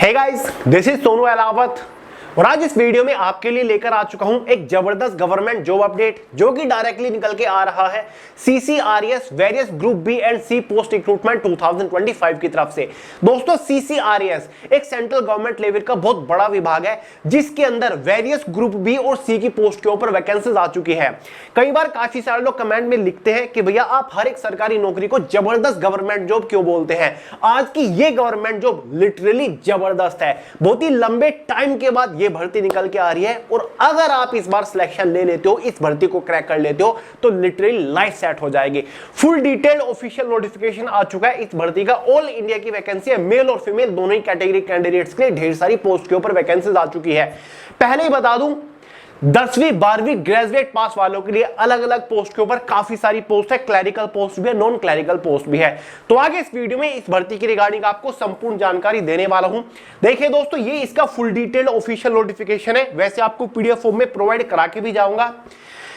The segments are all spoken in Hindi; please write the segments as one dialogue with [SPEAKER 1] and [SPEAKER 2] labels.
[SPEAKER 1] Hey guys, this is Sonu Alawat और आज इस वीडियो में आपके लिए लेकर आ चुका हूं एक जबरदस्त गवर्नमेंट जॉब अपडेट जो कि डायरेक्टली निकल के आ रहा है CCRS various group B and C post recruitment 2025 की तरफ से। दोस्तों, सीसीआरएस एक सेंट्रल गवर्नमेंट लेवल का बहुत बड़ा विभाग है जिसके अंदर वेरियस ग्रुप बी और सी की पोस्ट के ऊपर वैकेंसीज आ चुकी है। कई बार काफी सारे लोग कमेंट में लिखते हैं कि भैया आप हर एक सरकारी नौकरी को जबरदस्त गवर्नमेंट जॉब क्यों बोलते हैं। आज की ये गवर्नमेंट जॉब लिटरली जबरदस्त है, बहुत ही लंबे टाइम के बाद ये भर्ती निकल के आ रही है और अगर आप इस बार सिलेक्शन ले लेते हो, इस भर्ती को क्रैक कर लेते हो तो लिटरली लाइफ सेट हो जाएगी। फुल डिटेल्ड ऑफिशियल नोटिफिकेशन आ चुका है इस भर्ती का। ऑल इंडिया की वैकेंसी है, मेल और फीमेल दोनों ही कैटेगरी कैंडिडेट्स के लिए ढेर सारी पोस्ट के ऊपर वैकेंसीज आ चुकी है। पहले ही बता दूं, 10वीं 12वीं ग्रेजुएट पास वालों के लिए अलग अलग पोस्ट के ऊपर काफी सारी पोस्ट है, क्लैरिकल पोस्ट भी है, नॉन क्लैरिकल पोस्ट भी है। तो आगे इस वीडियो में इस भर्ती की रिगार्डिंग आपको संपूर्ण जानकारी देने वाला हूं। देखिए दोस्तों, ये इसका फुल डिटेल्ड ऑफिशियल नोटिफिकेशन है, वैसे आपको पीडीएफ फॉर्म में प्रोवाइड करा के भी जाऊंगा।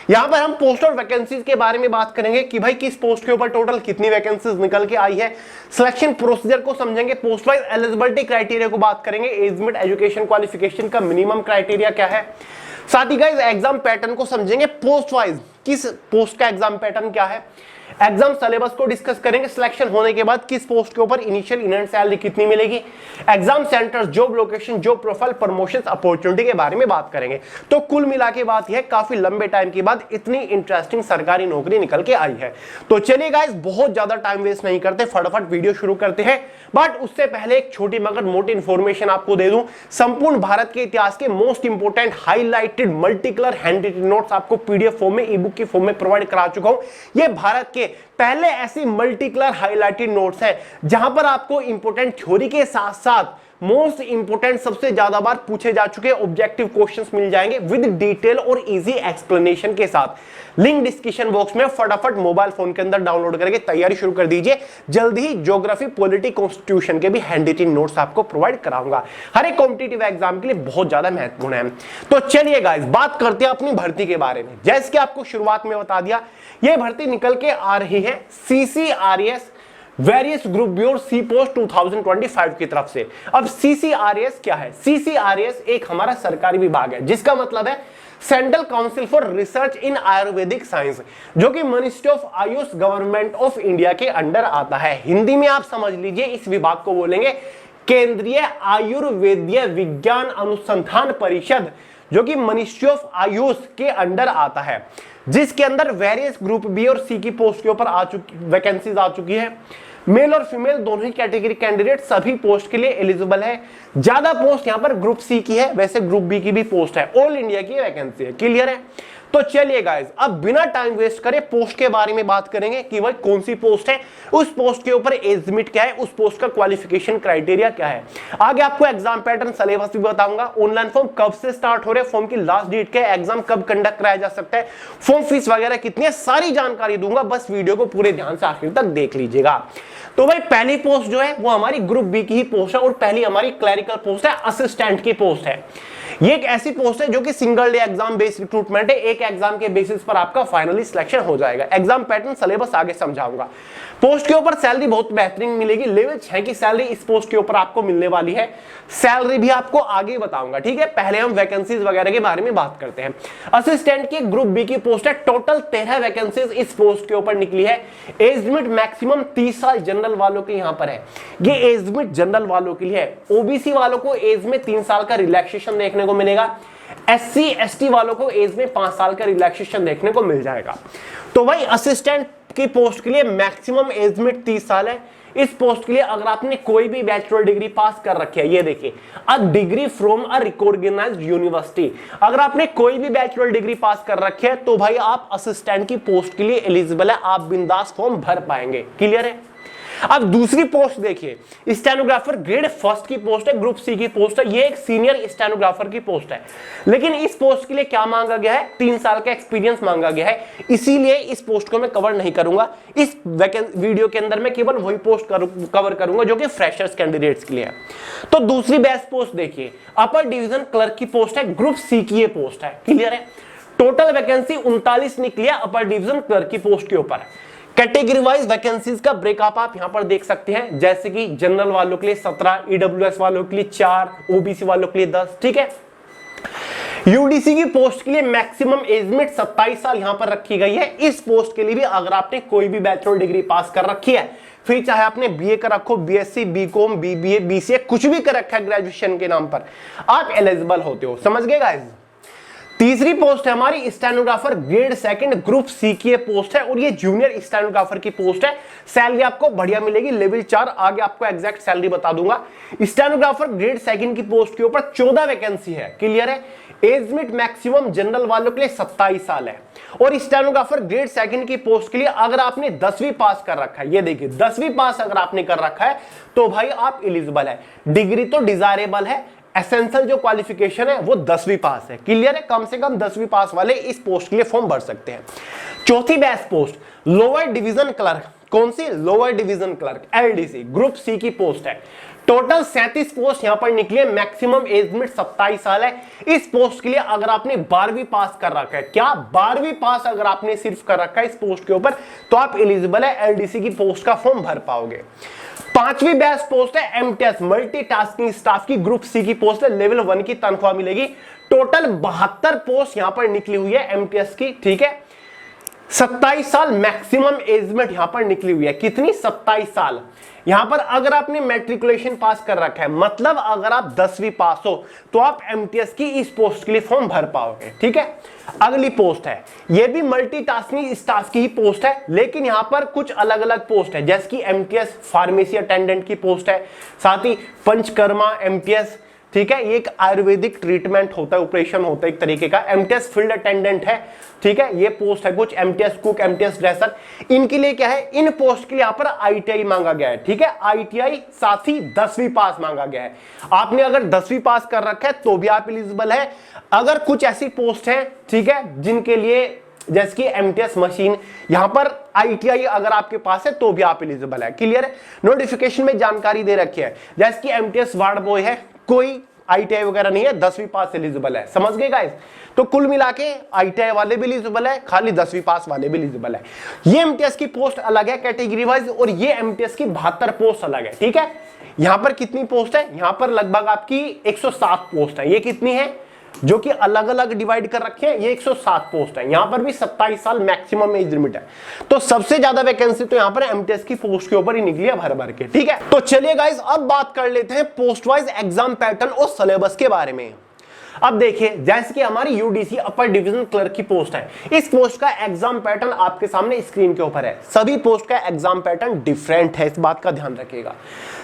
[SPEAKER 1] यहां पर हम पोस्ट और वैकेंसीज के बारे में बात करेंगे कि भाई किस पोस्ट के ऊपर टोटल कितनी वैकेंसीज निकल के आई है। सिलेक्शन प्रोसीजर को समझेंगे, पोस्ट वाइज एलिजिबिलिटी क्राइटेरिया को बात करेंगे, एज लिमिट, एजुकेशन क्वालिफिकेशन का मिनिमम क्राइटेरिया क्या है। साथ ही गाइस एग्जाम पैटर्न को समझेंगे, पोस्ट वाइज किस पोस्ट का एग्जाम पैटर्न क्या है। एग्जाम सिलेबस को डिस्कस करेंगे, सिलेक्शन होने के बाद किस पोस्ट के ऊपर इनिशियल इनहैंड सैलरी कितनी मिलेगी। Exam centres, job location, job profile, promotions, opportunity के बारे में बात करेंगे। तो कुल मिला के बात यह काफी लंबे टाइम के बाद इतनी इंटरेस्टिंग सरकारी नौकरी निकल के आई है। तो चलिए गाइस, बहुत ज्यादा टाइम वेस्ट नहीं करते, फटाफट वीडियो शुरू करते हैं। बट उससे पहले एक छोटी मगर मोटी इंफॉर्मेशन आपको दे दूं। संपूर्ण भारत के इतिहास के most important highlighted multi colour hand written notes आपको पीडीएफ फॉर्म में, ई बुक की फॉर्म में प्रोवाइड करा चुका हूं। ये भारत के पहले ऐसी मल्टी कलर हाईलाइटेड नोट्स हैं जहां पर आपको इंपोर्टेंट थ्योरी के साथ साथ मोस्ट इंपोर्टेंट, सबसे ज्यादा बार पूछे जा चुके ऑब्जेक्टिव क्वेश्चंस मिल जाएंगे विद डिटेल और इजी एक्सप्लेनेशन के साथ। लिंक डिस्क्रिप्शन बॉक्स में, फटाफट मोबाइल फोन के अंदर डाउनलोड करके तैयारी शुरू कर दीजिए। जल्द ही ज्योग्राफी, पॉलिटी, कॉन्स्टिट्यूशन के भी हैंड रिटन नोट्स आपको प्रोवाइड कराऊंगा। हर एक कॉम्पिटिटिव एग्जाम के लिए बहुत ज्यादा महत्वपूर्ण है। तो चलिए गाइस, बात करते हैं अपनी भर्ती के बारे में। जैसे कि आपको शुरुआत में बता दिया, यह भर्ती निकल के आ रही है सीसीआरएस वेरियस ग्रुप बी और सी पोस्ट 2025 की तरफ से। अब सीसीआरएस क्या है? सीसीआरएस एक हमारा सरकारी विभाग है जिसका मतलब है central council for research in Ayurvedic science, जो कि ministry of Ayush government of India के अंडर आता है। हिंदी में आप समझ लीजिए, इस विभाग को बोलेंगे केंद्रीय आयुर्वेदीय विज्ञान अनुसंधान परिषद, जो कि मिनिस्ट्री ऑफ आयुष के अंडर आता है, जिसके अंदर वेरियस ग्रुप बी और सी की पोस्ट के ऊपर वैकेंसीज आ चुकी है। मेल और फीमेल दोनों ही कैटेगरी कैंडिडेट सभी पोस्ट के लिए एलिजिबल है। ज्यादा पोस्ट यहां पर ग्रुप सी की है, वैसे ग्रुप बी की भी पोस्ट है। ऑल इंडिया की वैकेंसी है। क्लियर है? तो चलिए गाइस, अब बिना टाइम वेस्ट करे पोस्ट के बारे में बात करेंगे कि भाई कौन सी पोस्ट है, उस पोस्ट के ऊपर एज लिमिट क्या है, उस पोस्ट का क्वालिफिकेशन क्राइटेरिया क्या है। आगे आपको एग्जाम पैटर्न, सिलेबस भी बताऊंगा। ऑनलाइन फॉर्म कब से स्टार्ट हो रहे हैं, फॉर्म की लास्ट डेट क्या है, एग्जाम कब कंडक्ट कराया जा सकता है, फॉर्म फीस वगैरह कितनी है, सारी जानकारी दूंगा। बस वीडियो को पूरे ध्यान से आखिर तक देख लीजिएगा। तो भाई पहली पोस्ट जो है वो हमारी ग्रुप बी की ही पोस्ट है और पहली हमारी क्लरिकल पोस्ट है, असिस्टेंट की पोस्ट है। ये एक ऐसी पोस्ट है जो कि single day exam based recruitment है। एक एग्जाम के बेसिस पर आपका फाइनली सिलेक्शन हो जाएगा। एग्जाम पैटर्न, सिलेबस आगे समझाऊंगा। पोस्ट के ऊपर सैलरी बहुत बेहतरीन मिलेगी। लेवल 6 की सैलरी इस पोस्ट के ऊपर आपको मिलने वाली है। सैलरी भी आपको आगे बताऊंगा, ठीक है। पहले हम वैकेंसीज वगैरह के बारे में बात करते हैं। असिस्टेंट की ग्रुप बी की पोस्ट है। टोटल 13 वैकेंसीज इस पोस्ट के ऊपर निकली है। एज लिमिट मैक्सिमम 30 साल जनरल वालों के यहां पर है। ये एज लिमिट जनरल वालों के लिए है। ओबीसी वालों को एज में 3 साल का रिलैक्सेशन देखने को मिलेगा। एससी एसटी वालों को एज में 5 साल का रिलैक्सेशन देखने को मिल जाएगा। तो भाई असिस्टेंट की पोस्ट के लिए मैक्सिमम एज लिमिट 30 साल है। इस पोस्ट के लिए अगर आपने कोई भी बैचलर डिग्री पास कर रखी है, ये देखिए, a degree from a recognised university, अगर आपने कोई भी बैचलर डिग्री पास कर रखी है तो भाई आप असिस्टेंट की पोस्ट के लिए एलिजिबल है, आप बिंदास फॉर्म भर पाएंगे। क्लियर है? अब दूसरी पोस्ट देखिए, स्टेनोग्राफर ग्रेड फर्स्ट की पोस्ट है, ग्रुप सी की पोस्ट है। ये एक सीनियर स्टेनोग्राफर की पोस्ट है, लेकिन इस पोस्ट के लिए क्या मांगा गया है? 3 साल का एक्सपीरियंस मांगा गया है। इसीलिए इस पोस्ट को मैं कवर नहीं करूंगा। इस वीडियो के अंदर मैं केवल वही पोस्ट कवर करूंगा जो कि फ्रेशर्स कैंडिडेट्स के लिए है। तो दूसरी बेस्ट पोस्ट देखिए, अपर डिवीजन क्लर्क की पोस्ट है, ग्रुप सी की ये पोस्ट है। क्लियर है? टोटल वैकेंसी 39 निकली है अपर डिवीजन क्लर्क की पोस्ट के ऊपर। कैटेगरी वाइज वैकेंसीज का ब्रेकअप आप यहां पर देख सकते हैं, जैसे कि जनरल वालों के लिए 17, ईडब्ल्यूएस वालों के लिए 4, ओबीसी वालों के लिए 10। ठीक है, यूडीसी की पोस्ट के लिए मैक्सिमम एज लिमिट 27 साल यहां पर रखी गई है। इस पोस्ट के लिए भी अगर आपने कोई भी बैचलर डिग्री पास कर रखी है, फिर चाहे आपने बीए कर रखो, बीएससी, बीकॉम, बीबीए, बीसीए कुछ भी कर रखा है ग्रेजुएशन के नाम पर, आप एलिजिबल होते हो। समझ गए गाइस। तीसरी पोस्ट है हमारी stenographer grade second group C की पोस्ट है और ये जूनियर स्टेनोग्राफर की पोस्ट है। सैलरी आपको बढ़िया मिलेगी, लेवल 4, आगे आपको एग्जैक्ट सैलरी बता दूंगा। स्टेनोग्राफर ग्रेड सेकंड की पोस्ट के ऊपर 14 वैकेंसी है। क्लियर है। एज लिमिट मैक्सिमम जनरल वालों के लिए 27 साल है और स्टेनोग्राफर ग्रेड सेकंड की पोस्ट के लिए अगर आपने 10वीं पास कर रखा है, ये देखिए 10वीं पास अगर आपने कर रखा है तो भाई आप एलिजिबल है। डिग्री तो डिजायरेबल है, एसेंशियल जो क्वालिफिकेशन है वो 10वीं पास है। क्लियर है। कम से कम 10वीं पास वाले इस पोस्ट के लिए फॉर्म भर सकते हैं। चौथी best post lower division clerk. कौन सी? Lower division clerk, LDC, group C की पोस्ट है। टोटल 37 पोस्ट यहां पर निकली है। मैक्सिमम एज लिमिट 27 साल है। इस पोस्ट के लिए अगर आपने 12वीं पास कर रखा है, क्या 12वीं पास अगर आपने सिर्फ कर रखा है इस पोस्ट के ऊपर, तो आप एलिजिबल है, एलडीसी की पोस्ट का फॉर्म भर पाओगे। पांचवी बेस्ट पोस्ट है एमटीएस, मल्टीटास्किंग स्टाफ की, ग्रुप सी की पोस्ट है। लेवल 1 की तनख्वाह मिलेगी। टोटल 72 पोस्ट यहां पर निकली हुई है एमटीएस की। ठीक है, 27 साल मैक्सिमम एज लिमिट यहां पर निकली हुई है। कितनी? 27 साल। यहां पर अगर आपने मैट्रिकुलेशन पास कर रखा है, मतलब अगर आप 10वीं पास हो, तो आप एमटीएस की इस पोस्ट के लिए फॉर्म भर पाओगे। ठीक है। अगली पोस्ट है, यह भी मल्टीटास्किंग स्टाफ की ही पोस्ट है, लेकिन यहां पर कुछ अलग अलग पोस्ट है, जैसे कि एमटीएस फार्मेसी अटेंडेंट की पोस्ट है, साथ ही पंचकर्मा एमटीएस। ठीक है, ये एक आयुर्वेदिक ट्रीटमेंट होता है, ऑपरेशन होता है एक तरीके का। एमटीएस फील्ड अटेंडेंट है। ठीक है, ये पोस्ट है कुछ। एमटीएस कुक, एमटीएस ड्रेसर, इनके लिए क्या है, इन पोस्ट के लिए यहां पर आईटीआई मांगा गया है। ठीक है, आईटीआई साथ ही 10वीं पास मांगा गया है। आपने अगर 10वीं पास कर रखा है तो भी आप एलिजिबल है। अगर कुछ ऐसी पोस्ट है, ठीक है, जिनके लिए जैसे कि एमटीएस मशीन, यहां पर आईटीआई अगर आपके पास है तो भी आप एलिजिबल है। क्लियर है। नोटिफिकेशन में जानकारी दे रखी है, जैसे कि एमटीएस वार्ड बॉय है, कोई आईटीआई वगैरह नहीं है, 10वीं पास एलिजिबल है। समझ गए गाइस। तो कुल मिला के आईटीआई वाले भी एलिजिबल है, खाली 10वीं पास वाले भी एलिजिबल है। ये एमटीएस की पोस्ट अलग है कैटेगरी वाइज, और ये एमटीएस की 72 पोस्ट अलग है। ठीक है, यहां पर कितनी पोस्ट है? यहां पर लगभग आपकी 107 पोस्ट है। ये कितनी है जो कि अलग अलग डिवाइड कर रखे हैं? ये 107 पोस्ट है। यहां पर भी 27 साल मैक्सिमम एज लिमिट है। तो सबसे ज्यादा वैकेंसी तो यहां पर एमटीएस की पोस्ट के ऊपर ही निकली है भर भर के। ठीक है, तो चलिए गाइस अब बात कर लेते हैं पोस्ट वाइज एग्जाम पैटर्न और सिलेबस के बारे में। अब देखिए, जैसे कि हमारी यूडीसी अपर डिवीजन क्लर्क की पोस्ट है, इस पोस्ट का एग्जाम पैटर्न आपके सामने स्क्रीन के ऊपर है। सभी पोस्ट का एग्जाम पैटर्न डिफरेंट है, इस बात का ध्यान रखिएगा।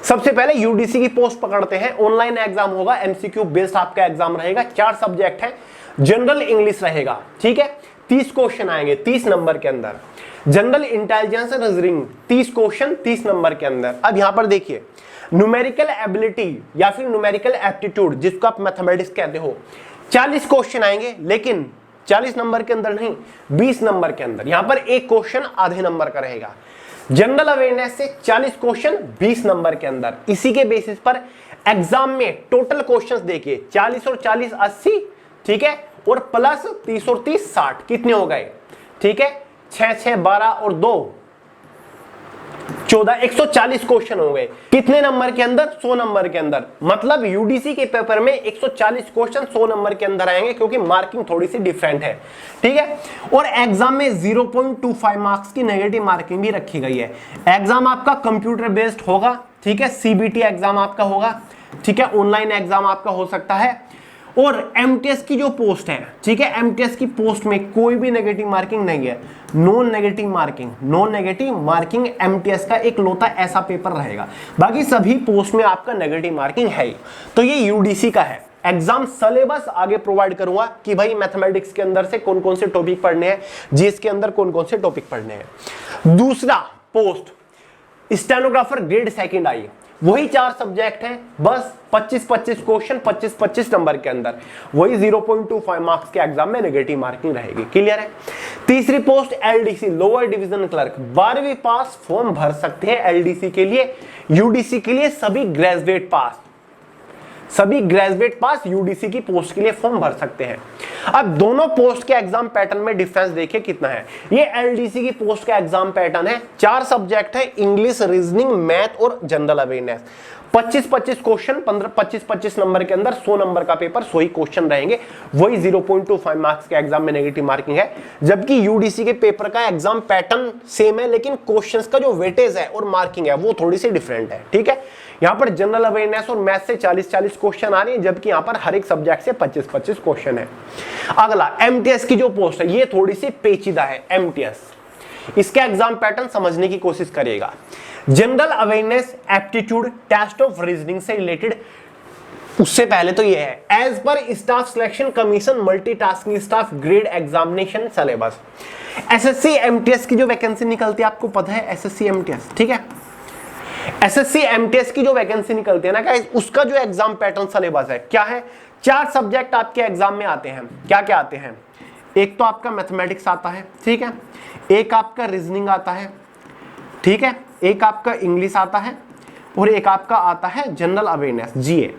[SPEAKER 1] सबसे पहले यूडीसी की पोस्ट पकड़ते हैं। ऑनलाइन एग्जाम होगा, एमसीक्यू बेस्ड आपका एग्जाम रहेगा। 4 सब्जेक्ट है, जनरल इंग्लिश रहेगा। ठीक है, 30 क्वेश्चन आएंगे 30 नंबर के अंदर। General intelligence and reasoning 30 question 30 number के अंदर। अब यहां पर देखिए, न्यूमेरिकल एबिलिटी या फिर न्यूमेरिकल एप्टीट्यूड, जिसको आप मैथमेटिक्स कहते हो, 40 क्वेश्चन आएंगे, लेकिन 40 नंबर के अंदर नहीं, 20 नंबर के अंदर। यहां पर एक क्वेश्चन आधे नंबर का रहेगा। जनरल अवेयरनेस से 40 क्वेश्चन 20 नंबर के अंदर। इसी के बेसिस पर एग्जाम में टोटल क्वेश्चंस देखिए, 40 और 40 80। ठीक है, और प्लस 30 और 30 60। कितने हो गए? ठीक है, 6 6 12 और 2 14, 140 क्वेश्चन हो गए। कितने नंबर के अंदर? 100 नंबर के अंदर। मतलब यूडीसी के पेपर में 140 क्वेश्चन 100 नंबर के अंदर आएंगे, क्योंकि मार्किंग थोड़ी सी डिफरेंट है। ठीक है, और एग्जाम में 0.25 मार्क्स की नेगेटिव मार्किंग भी रखी गई है। एग्जाम आपका कंप्यूटर बेस्ड होगा। ठीक है, सीबीटी एग्जाम आपका होगा। ठीक है, ऑनलाइन एग्जाम आपका हो सकता है। और एमटीएस की जो पोस्ट है, ठीक है, एमटीएस की पोस्ट में कोई भी नेगेटिव मार्किंग नहीं है। Non negative marking, non negative marking MTS का एक लौता ऐसा पेपर रहेगा। बाकी सभी पोस्ट में आपका नेगेटिव मार्किंग है। तो ये यूडीसी का है। एग्जाम सिलेबस आगे प्रोवाइड करूंगा कि भाई मैथमेटिक्स के अंदर से कौन कौन से टॉपिक पढ़ने हैं, जीएस के अंदर कौन कौन से टॉपिक पढ़ने हैं। दूसरा पोस्ट स्टेनोग्राफर ग्रेड सेकंड आई, वही 4 सब्जेक्ट हैं, बस 25-25 क्वेश्चन 25-25 नंबर के अंदर। वही 0.25 मार्क्स के एग्जाम में नेगेटिव मार्किंग रहेगी। क्लियर है। तीसरी post LDC lower division clerk, 12वीं पास फॉर्म भर सकते हैं एलडीसी के लिए। यूडीसी के लिए सभी ग्रेजुएट पास यूडीसी की पोस्ट के लिए फॉर्म भर सकते हैं। अब दोनों पोस्ट के एग्जाम पैटर्न में डिफरेंस देखिए कितना है। ये एलडीसी की पोस्ट का एग्जाम पैटर्न है, 4 सब्जेक्ट है, इंग्लिश, रीजनिंग, मैथ और जनरल अवेयरनेस। 25-25 क्वेश्चन, 25-25 नंबर के अंदर 100 नंबर का पेपर, 100 ही क्वेश्चन रहेंगे। वही 0.25 मार्क्स के एग्जाम में नेगेटिव मार्किंग है। जबकि यूडीसी के पेपर का एग्जाम पैटर्न सेम है, लेकिन क्वेश्चंस का जो वेटेज है और मार्किंग है वो थोड़ी सी डिफरेंट है। ठीक है, यहाँ पर जनरल अवेयरनेस और मैथ से 40-40 क्वेश्चन आ रही है, जबकि यहाँ पर हर एक सब्जेक्ट से 25-25 क्वेश्चन है। अगला एमटीएस की जो पोस्ट है, ये थोड़ी सी पेचीदा है। एमटीएस, इसके एग्जाम पैटर्न समझने की कोशिश करिएगा। General awareness, aptitude, test of reasoning से रिलेटेड। उससे पहले तो ये है as per staff selection commission multitasking staff grade examination syllabus. SSC MTS की जो वैकेंसी निकलती है, आपको पता है एसएससी एमटीएस, ठीक है, एसएससी एमटीएस की जो वैकेंसी निकलती है ना गाइस, उसका जो एग्जाम पैटर्न सिलेबस है क्या है, 4 सब्जेक्ट आपके एग्जाम में आते हैं। क्या क्या आते हैं? एक तो आपका मैथमेटिक्स आता है, ठीक है, एक आपका रीजनिंग आता है, ठीक है, एक आपका इंग्लिश आता है और एक आपका आता है जनरल अवेयरनेस, जीए।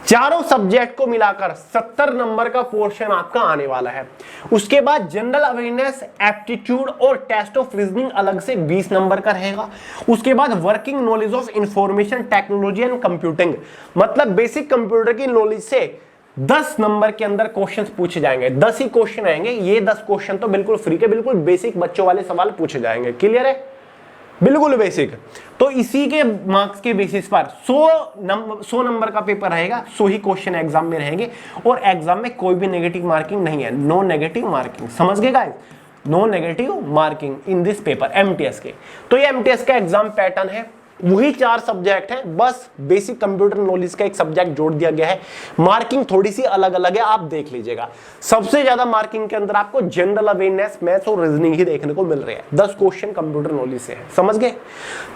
[SPEAKER 1] चारों सब्जेक्ट को मिलाकर 70 नंबर का पोर्शन आपका आने वाला है। उसके बाद जनरल अवेयरनेस, एप्टीट्यूड और टेस्ट ऑफ रीजनिंग अलग से 20 नंबर का रहेगा। उसके बाद working knowledge of information technology and computing, मतलब बेसिक कंप्यूटर की नॉलेज से 10 नंबर के अंदर क्वेश्चंस पूछे जाएंगे। 10 ही क्वेश्चन आएंगे। ये 10 क्वेश्चन तो बिल्कुल फ्री के, बिल्कुल बेसिक बच्चों वाले सवाल पूछे जाएंगे। क्लियर है? बिल्कुल बेसिक। तो इसी के मार्क्स के बेसिस पर 100 नंबर का पेपर रहेगा, 100 ही क्वेश्चन एग्जाम में रहेंगे और एग्जाम में कोई भी नेगेटिव मार्किंग नहीं है। नो नेगेटिव मार्किंग, समझ गए guys? No negative marking in this paper MTS के। तो ये एमटीएस का एग्जाम पैटर्न है, वही 4 सब्जेक्ट हैं, बस बेसिक कंप्यूटर नॉलेज का एक सब्जेक्ट जोड़ दिया गया है। मार्किंग थोड़ी सी अलग अलग है, आप देख लीजिएगा। सबसे ज्यादा मार्किंग के अंदर आपको जनरल अवेयरनेस, मैथ्स और रीजनिंग ही देखने को मिल रहे हैं। 10 क्वेश्चन कंप्यूटर नॉलेज से है, समझ गए?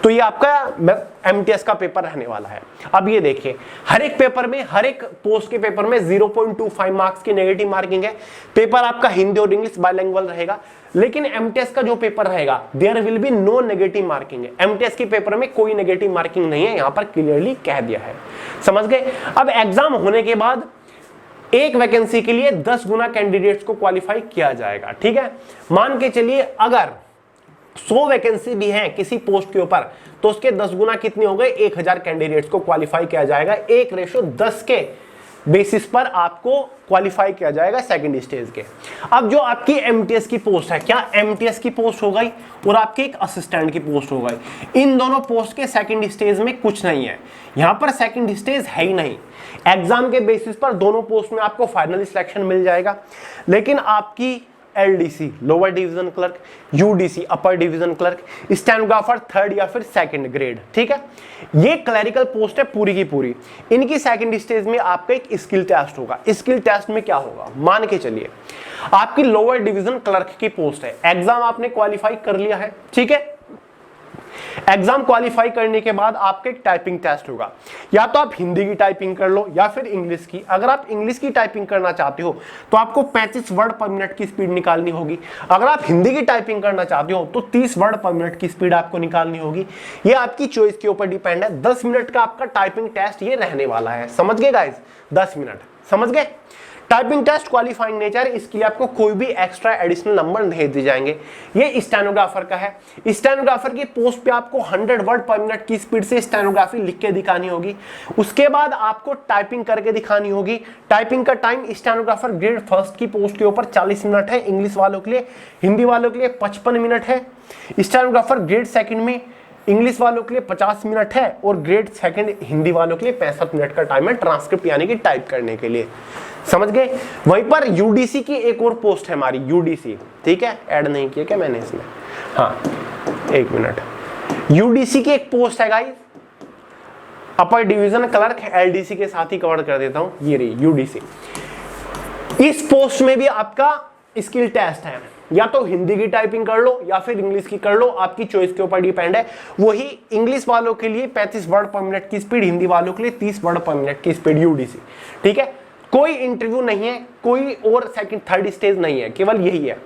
[SPEAKER 1] तो ये आपका एमटीएस का पेपर रहने वाला है। अब ये देखिए, हर एक पेपर में, हर एक पोस्ट के पेपर में 0.25 मार्क्स की नेगेटिव मार्किंग है। पेपर आपका हिंदी और इंग्लिश बाइलिंगुअल रहेगा। लेकिन एमटीएस का जो पेपर रहेगा, there will be no negative marking है। एमटीएस के पेपर में कोई नेगेटिव मार्किंग नहीं है, यहां पर क्लियरली कह दिया है, समझ गए? अब एग्जाम होने के बाद एक वैकेंसी के लिए 10 गुना कैंडिडेट्स को क्वालिफाई किया जाएगा, ठीक है? मान के चलिए अगर 100 वैकेंसी भी है किसी पोस्ट के ऊपर, तो उसके 10 गुना कितने हो गए? 1000 कैंडिडेट्स को क्वालिफाई किया जाएगा। 1:10 के बेसिस पर आपको क्वालिफाई किया जाएगा सेकंड स्टेज के। अब जो आपकी एमटीएस की पोस्ट है, क्या एमटीएस की पोस्ट हो गई और आपकी एक असिस्टेंट की पोस्ट हो गई। इन दोनों पोस्ट के सेकंड स्टेज में कुछ नहीं है, यहां पर सेकंड स्टेज है ही नहीं। एग्जाम के बेसिस पर दोनों पोस्ट में आपको फाइनल सिलेक्शन मिल जाएगा। लेकिन आपकी LDC lower division clerk, UDC upper division clerk, stenographer 3rd या फिर 2nd ग्रेड, ठीक है, ये क्लरिकल पोस्ट है पूरी की पूरी। इनकी सेकंड स्टेज में आपका एक स्किल टेस्ट होगा। स्किल टेस्ट में क्या होगा? मान के चलिए आपकी लोअर डिवीजन क्लर्क की पोस्ट है, एग्जाम आपने क्वालिफाई कर लिया है, ठीक है। एग्जाम क्वालिफाई करने के बाद आपका एक टाइपिंग टेस्ट होगा। या तो आप हिंदी की टाइपिंग कर लो या फिर इंग्लिश की। अगर आप इंग्लिश की टाइपिंग करना चाहते हो तो आपको 35 वर्ड पर मिनट की स्पीड निकालनी होगी। अगर आप हिंदी की टाइपिंग करना चाहते हो तो 30 वर्ड पर मिनट की स्पीड आपको निकालनी होगी। ये आपकी चॉइस के ऊपर डिपेंड है। 10 मिनट का आपका टाइपिंग टेस्ट ये रहने वाला है, समझ गए गाइस? 10 मिनट, समझ गए? टाइपिंग टेस्ट क्वालिफाइंग नेचर, इसके लिए आपको कोई भी एक्स्ट्रा एडिशनल नंबर नहीं दिए जाएंगे। ये स्टेनोग्राफर का है। स्टेनोग्राफर की पोस्ट पे आपको 100 वर्ड पर मिनट की स्पीड से स्टेनोग्राफी लिख के दिखानी होगी। उसके बाद आपको टाइपिंग करके दिखानी होगी। टाइपिंग का टाइम स्टेनोग्राफर ग्रेड 1 की पोस्ट के ऊपर 40 मिनट है इंग्लिश वालों के लिए, हिंदी वालों के लिए 55 मिनट है। स्टेनोग्राफर ग्रेड 2 में इंग्लिश वालों के लिए 50 मिनट है और ग्रेड 2 हिंदी वालों के लिए 65 मिनट का टाइम है ट्रांसक्रिप्ट यानी कि टाइप करने के लिए, समझ गए? वहीं पर यूडीसी की एक और पोस्ट है हमारी, यूडीसी, ठीक है, ऐड नहीं किया क्या मैंने इसमें? हाँ, 1 मिनट। यूडीसी की एक पोस्ट है guys, upper division clerk, LDC के साथ ही कवर कर देता हूं, ये रही यूडीसी। इस पोस्ट में भी आपका स्किल टेस्ट है। या तो हिंदी की टाइपिंग कर लो या फिर इंग्लिश की कर लो, आपकी चॉइस के ऊपर डिपेंड है। वही इंग्लिश वालों के लिए 35 वर्ड पर मिनट की स्पीड, हिंदी वालों के लिए 30 वर्ड पर मिनट की स्पीड, यूडीसी, ठीक है। कोई इंटरव्यू नहीं है, कोई और सेकंड 3rd स्टेज नहीं है, केवल यही है।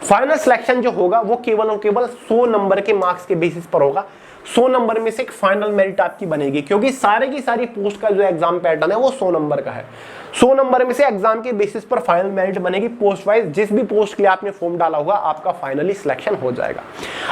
[SPEAKER 1] फाइनल सिलेक्शन जो होगा वो केवल और केवल 100 नंबर के मार्क्स के बेसिस पर होगा। 100 नंबर में से एक फाइनल मेरिट आपकी बनेगी, क्योंकि सारे की सारी पोस्ट का जो एग्जाम पैटर्न है वो 100 नंबर का है। 100 नंबर में से एग्जाम के बेसिस पर फाइनल मेरिट बनेगी पोस्ट वाइज। जिस भी पोस्ट के लिए आपने फॉर्म डाला होगा आपका फाइनली सिलेक्शन हो जाएगा।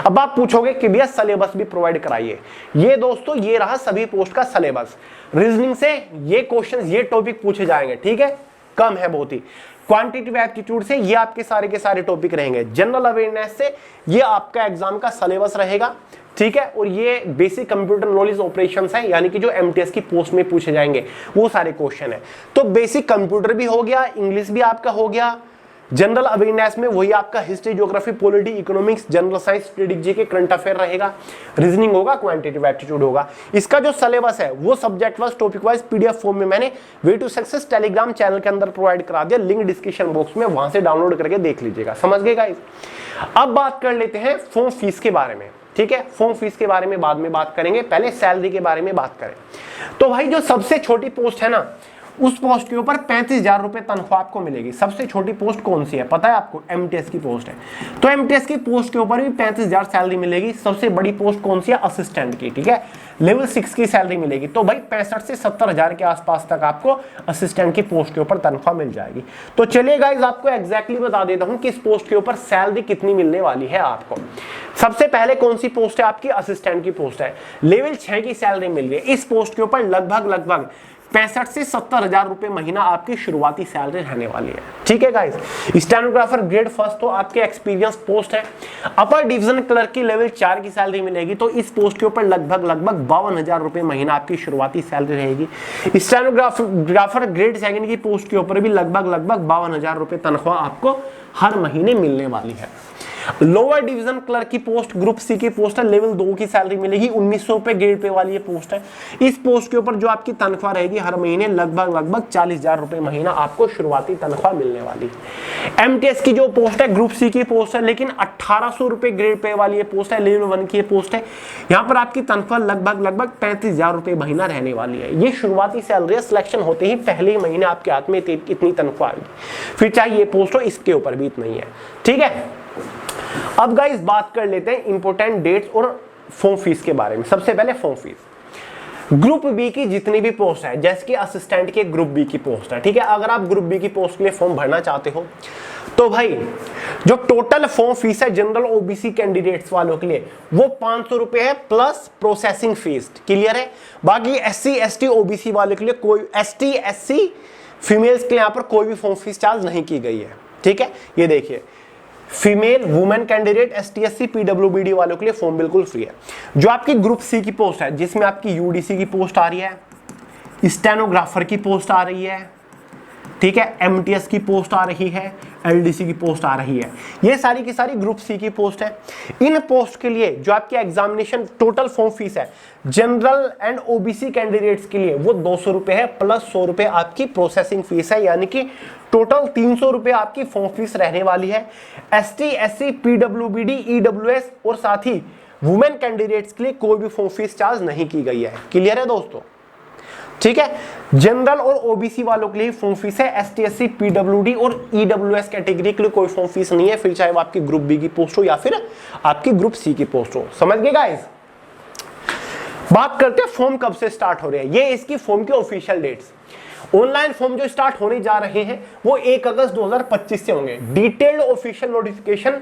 [SPEAKER 1] अब आप पूछोगे कि भैया सिलेबस भी प्रोवाइड कराइए। ये दोस्तों ये रहा सभी पोस्ट का सिलेबस। रीजनिंग से ये क्वेश्चन ये टॉपिक पूछे जाएंगे, ठीक है, कम है बहुत ही। क्वांटिटेटिव एप्टीट्यूड से ये आपके सारे के सारे टॉपिक रहेंगे। जनरल अवेयरनेस से ये आपका एग्जाम का सिलेबस रहेगा, ठीक है, और ये बेसिक कंप्यूटर नॉलेज ऑपरेशंस है, यानी कि जो एमटीएस की पोस्ट में पूछे जाएंगे वो सारे क्वेश्चन है। तो बेसिक कंप्यूटर भी हो गया, इंग्लिश भी आपका हो गया। जनरल अवेयरनेस में वही आपका history, geography, polity, economics, general science, strategy के करंट अफेयर रहेगा। रीजनिंग होगा, क्वांटिटेटिव एप्टीट्यूड होगा। इसका जो सिलेबस है वो subject wise, topic wise PDF form में मैंने way to success telegram channel के अंदर प्रोवाइड करा दिया, लिंक डिस्क्रिप्शन बॉक्स में, वहां से डाउनलोड करके देख लीजिएगा। समझ गए गाइस? अब बात कर लेते हैं फॉर्म फीस के बारे में, ठीक है। फॉर्म फीस के बारे में बाद में बात करेंगे, पहले सैलरी के बारे में बात करें। तो भाई जो सबसे छोटी पोस्ट है ना, उस पोस्ट के ऊपर 35,000 रुपए तनख्वाह आपको मिलेगी। सबसे छोटी पोस्ट कौन सी है पता है आपको? एमटीएस की पोस्ट है। तो एमटीएस की पोस्ट के ऊपर भी 35,000 सैलरी मिलेगी। सबसे बड़ी पोस्ट कौन सी है? असिस्टेंट की, ठीक है, लेवल 6 की सैलरी मिलेगी। तो भाई 65 से 70,000 के आसपास तक आपको असिस्टेंट की पोस्ट के ऊपर तनख्वाह मिल जाएगी। तो चलिए गाइस आपको एग्जैक्टली बता देता हूं कि इस पोस्ट के ऊपर सैलरी कितनी मिलने वाली है आपको। सबसे पहले कौन सी पोस्ट है आपकी? असिस्टेंट की पोस्ट है। लेवल 6 की सैलरी मिल रही है। इस पोस्ट के ऊपर लगभग 65 से 70,000 रुपए महीना आपकी शुरुआती सैलरी रहने वाली है, ठीक है गाइस। स्टेनोग्राफर ग्रेड फर्स्ट तो आपके एक्सपीरियंस पोस्ट है। अपर डिवीजन क्लर्क की लेवल 4 की सैलरी मिलेगी। तो इस पोस्ट के ऊपर लगभग 52,000 रुपए महीना आपकी शुरुआती सैलरी रहेगी। स्टेनोग्राफर ग्रेड सेकंड की पोस्ट के ऊपर भी लगभग 52,000 रुपए तनख्वाह आपको हर महीने मिलने वाली है। लोअर डिवीजन क्लर्क की पोस्ट ग्रुप सी की पोस्ट है, लेवल 2 की सैलरी मिलेगी। 1900 रुपए ग्रेड पे वाली ये पोस्ट है। इस पोस्ट के ऊपर जो आपकी तनख्वाह रहेगी हर महीने लगभग 40,000 रुपए महीना आपको शुरुआती तनख्वाह मिलने वाली है। एमटीएस की जो पोस्ट है ग्रुप सी की पोस्ट है, लेकिन 1800 रुपए ग्रेड पे वाली ये पोस्ट है, लेवल 1 की ये पोस्ट है। यहाँ पर आपकी तनख्वाह लगभग 35,000 रुपए महीना रहने वाली है। ये शुरुआती सैलरी है। सिलेक्शन होते ही पहले महीने आपके हाथ में इतनी तनख्वाह आएगी, फिर चाहे ये पोस्ट हो इसके ऊपर भी इतना ही है, ठीक है। अब गाइस बात कर लेते हैं इंपोर्टेंट डेट्स और फॉर्म फीस के बारे में। सबसे पहले फॉर्म फीस। ग्रुप बी की जितनी भी पोस्ट है, जैसे कि असिस्टेंट की ग्रुप बी की पोस्ट है, ठीक है, अगर आप ग्रुप बी की पोस्ट के लिए फॉर्म भरना चाहते हो तो भाई जो टोटल फॉर्म फीस है जनरल ओबीसी कैंडिडेट्स वालों के लिए वो 500 रुपए है प्लस प्रोसेसिंग फीस, क्लियर है। बाकी एससी एसटी ओबीसी वालों के लिए कोई, एसटी एससी फीमेल्स के लिए यहाँ पर कोई भी फॉर्म फीस चार्ज नहीं की गई है, ठीक है। ये देखिए फीमेल वुमेन कैंडिडेट एसटीएससी पीडब्ल्यूबीडी वालों के लिए फॉर्म बिल्कुल फ्री है। जो आपकी ग्रुप सी की पोस्ट है जिसमें आपकी यूडीसी की पोस्ट आ रही है, स्टेनोग्राफर की पोस्ट आ रही है, ठीक है, एमटीएस की पोस्ट आ रही है, एलडीसी की पोस्ट आ रही है, ये सारी की सारी ग्रुप सी की पोस्ट है। इन पोस्ट के लिए जो आपकी एग्जामिनेशन टोटल फॉर्म फीस है जनरल एंड ओबीसी कैंडिडेट्स के लिए वो 200 रुपए है प्लस 100 रुपए आपकी प्रोसेसिंग फीस है, यानी कि टोटल 300 रुपए आपकी फॉर्म फीस रहने वाली है। एसटी एससी पीडब्ल्यूबीडी ईडब्ल्यूएस और साथ ही वुमेन कैंडिडेट्स के लिए कोई भी फॉर्म फीस चार्ज नहीं की गई है, क्लियर है दोस्तों, ठीक है। जनरल और ओबीसी वालों के लिए फॉर्म फीस है। एसटी एससी पीडब्ल्यूडी और ईडब्ल्यूएस कैटेगरी के लिए कोई फॉर्म फीस नहीं है, फिर चाहे वो आपकी ग्रुप बी की पोस्ट हो या फिर आपकी ग्रुप सी की पोस्ट हो। समझ गए गाइस? बात करते हैं फॉर्म कब से स्टार्ट हो रहे हैं। ये इसकी फॉर्म की ऑफिशियल डेट्स। ऑनलाइन फॉर्म जो स्टार्ट होने जा रहे हैं वो 1 अगस्त 2025 से होंगे। डिटेल्ड ऑफिशियल नोटिफिकेशन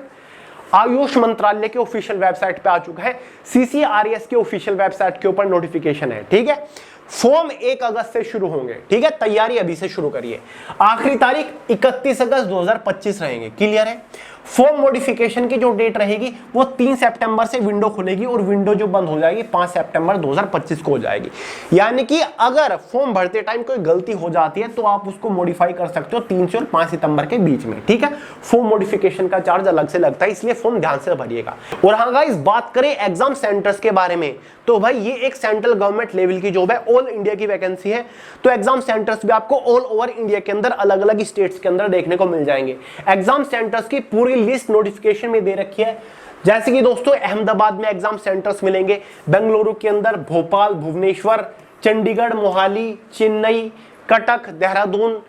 [SPEAKER 1] आयुष मंत्रालय के ऑफिशियल वेबसाइट पे आ चुका है। सीसीआरएस के ऑफिशियल वेबसाइट के ऊपर नोटिफिकेशन है, ठीक है। फॉर्म 1 अगस्त से शुरू होंगे, ठीक है, तैयारी अभी से शुरू करिए। आखिरी तारीख 31 अगस्त 2025 रहेंगे, क्लियर है। फॉर्म मॉडिफिकेशन की जो डेट रहेगी वो 3 सितंबर से विंडो खुलेगी और विंडो जो बंद हो जाएगी 5 सितंबर 2025 को हो जाएगी। यानी कि अगर फॉर्म भरते टाइम कोई गलती हो जाती है तो आप उसको मॉडिफाई कर सकते हो 3 से और 5 सितंबर के बीच में, ठीक है। फॉर्म मॉडिफिकेशन का चार्ज अलग से लगता है, इसलिए फॉर्म ध्यान से भरिएगा। और हाँ गाइस, बात करें एग्जाम सेंटर्स के बारे में तो भाई ये एक सेंट्रल गवर्नमेंट लेवल की जॉब है, ऑल इंडिया की वैकेंसी है। तो एग्जाम सेंटर्स भी आपको ऑल ओवर इंडिया के अंदर अलग अलग स्टेट्स के अंदर देखने को मिल जाएंगे। एग्जाम सेंटर्स की पूरी लिस्ट नोटिफिकेशन में दे रखी है। जैसे कि दोस्तों अहमदाबाद में एग्जाम सेंटर्स मिलेंगे, बेंगलुरु के अंदर, भोपाल, भुवनेश्वर, चंडीगढ़, मोहाली, चेन्नई, कटक, देहरादून,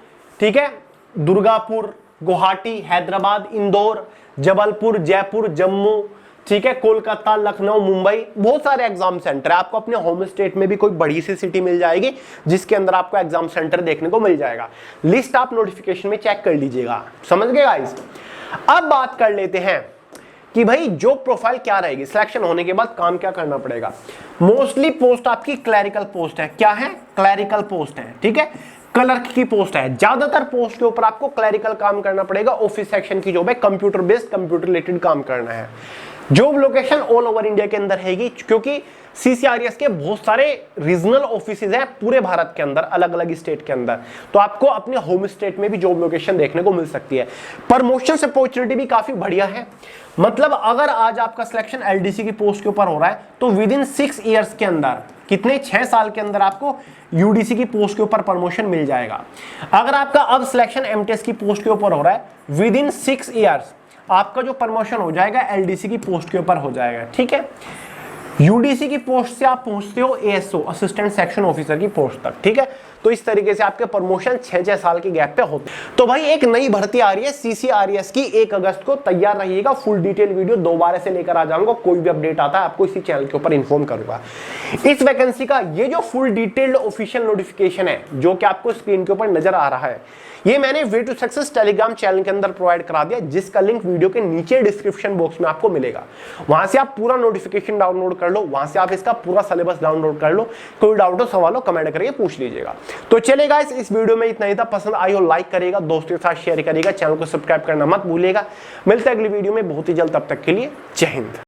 [SPEAKER 1] ठीक है, दुर्गापुर, गुवाहाटी, हैदराबाद, इंदौर, जबलपुर, जयपुर, जम्मू, ठीक है, कोलकाता, लखनऊ, मुंबई, बहुत सारे एग्जाम सेंटर है। आपको अपने होम स्टेट में भी कोई बड़ी सी सिटी मिल जाएगी जिसके अंदर आपको एग्जाम सेंटर देखने को मिल जाएगा। लिस्ट आप नोटिफिकेशन में चेक कर लीजिएगा, समझ गए गाइस। अब बात कर लेते हैं कि भाई जॉब प्रोफाइल क्या रहेगी, सिलेक्शन होने के बाद काम क्या करना पड़ेगा। मोस्टली पोस्ट आपकी क्लैरिकल पोस्ट है। क्या है? क्लैरिकल पोस्ट है, ठीक है, क्लर्क की पोस्ट है। ज्यादातर पोस्ट के ऊपर आपको क्लैरिकल काम करना पड़ेगा। ऑफिस सेक्शन की जॉब है, कंप्यूटर बेस्ड, कंप्यूटर रिलेटेड काम करना है। Job location all over India के अंदर रहेगी, क्योंकि सीसीआरएस के बहुत सारे रीजनल ऑफिसेज हैं पूरे भारत के अंदर, अलग अलग स्टेट के अंदर, तो आपको अपने होम स्टेट में भी जॉब लोकेशन देखने को मिल सकती है। प्रमोशन अपॉर्चुनिटी भी काफी बढ़िया है। मतलब अगर आज आपका सिलेक्शन एलडीसी की पोस्ट के ऊपर हो रहा है तो विद इन 6 ईयर्स के अंदर, कितने 6 साल के अंदर आपको यूडीसी की पोस्ट के ऊपर प्रमोशन मिल जाएगा। अगर आपका अब सिलेक्शन एमटीएस की पोस्ट के ऊपर हो रहा है, विद इन 6 ईयर्स आपका जो प्रमोशन हो जाएगा एलडीसी की पोस्ट के ऊपर हो जाएगा, ठीक है। यूडीसी की पोस्ट से आप पहुंचते हो एएसओ, असिस्टेंट सेक्शन ऑफिसर की पोस्ट तक, ठीक है। तो इस तरीके से आपके प्रमोशन 6-6 साल के गैप पे होते हैं। तो भाई एक नई भर्ती आ रही है सीसीआरएस की, 1 अगस्त को, तैयार रहिएगा। फुल डिटेल वीडियो दोबारा से लेकर आ जाऊंगा। कोई भी अपडेट आता है आपको इसी चैनल के ऊपर इन्फॉर्म करूंगा। इस वैकेंसी का ये जो फुल डिटेल्ड ऑफिशियल नोटिफिकेशन है जो कि आपको स्क्रीन के ऊपर नजर आ रहा है, ये मैंने way to success telegram channel के अंदर प्रोवाइड करा दिया, जिसका लिंक वीडियो के नीचे डिस्क्रिप्शन बॉक्स में आपको मिलेगा। वहां से आप पूरा नोटिफिकेशन डाउनलोड कर लो, वहां से आप इसका पूरा सिलेबस डाउनलोड कर लो। कोई डाउट हो, सवाल हो, कमेंट करके पूछ लीजिएगा। तो चलेगा, इस वीडियो में इतना ही था। पसंद आई हो लाइक करेगा, दोस्तों के साथ शेयर करेगा, चैनल को सब्सक्राइब करना मत भूलिएगा। मिलते हैं अगली वीडियो में बहुत ही जल्द, तब तक के लिए जय हिंद।